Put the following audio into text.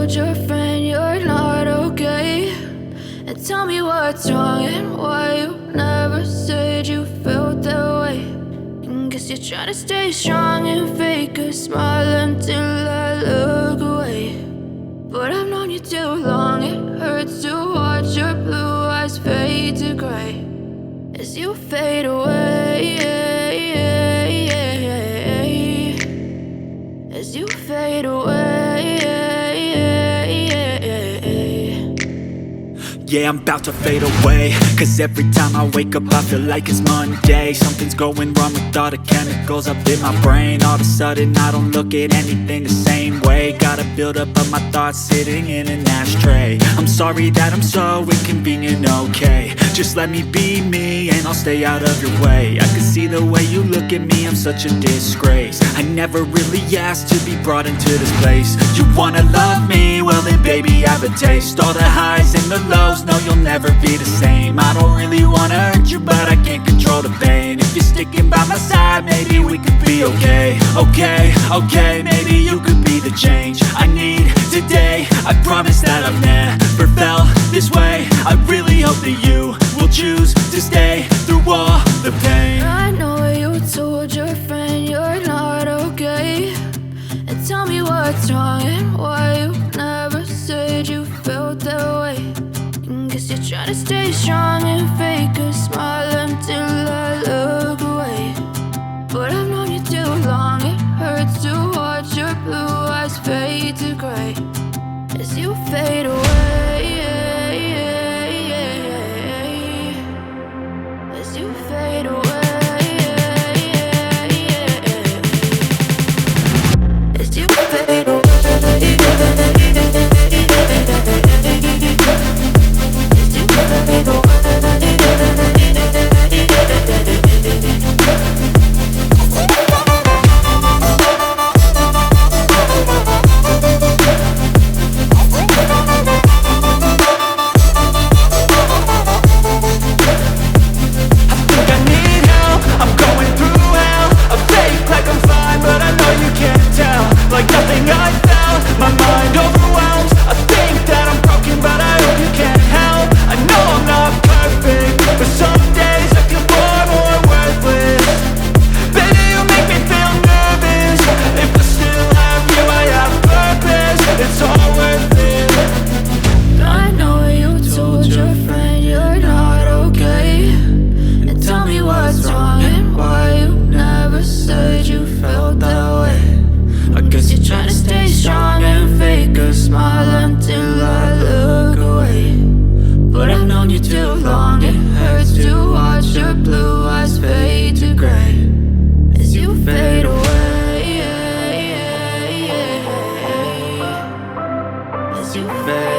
told your friend you're not okay, and tell me what's wrong and why you never said you felt that way. And guess you're trying to stay strong and fake a smile until I look away. But I've known you too long, it hurts to watch your blue eyes fade to gray as you fade away, as you fade away. Yeah, I'm about to fade away, cause every time I wake up I feel like it's Monday. Something's going wrong with all the chemicals up in my brain. All of a sudden I don't look at anything the same way. Gotta build up of my thoughts sitting in an ashtray. I'm sorry that I'm so inconvenient, okay. Just let me be me and I'll stay out of your way. I can see the way you look at me, I'm such a disgrace. I never really asked to be brought into this place. You wanna love me? Well then baby I have a taste. All the highs and the lows, no you'll never be the same. I don't really wanna hurt you but I can't control the pain. If you're sticking by my side maybe we could be okay. Okay, maybe you could be the change I need today. I promise that I've never felt this way. I really hope that you will choose to stay through all the pain. I know you told your friend you're not okay, and tell me what's wrong and why you never said you felt that way. And guess you're trying to stay strong and fake a smile until I look away. But I've known you too long, it hurts to watch your blue eyes fade to gray as you fade away, as you fade away, as you fade away. Like nothing I felt, my mind overwhelmed. I think that I'm broken, but I hope you can't help. I know I'm not perfect, but some days I feel far more worthless. Baby, you make me feel nervous. If I still have you, I have purpose. It's all worth it. I know you told your friend you're not okay, and tell me what's wrong and why you never said you felt that way. I guess you're trying to stay strong and fake a smile until I look away. But I've known you too long, it hurts to watch your blue eyes fade to gray as you fade away, as you fade.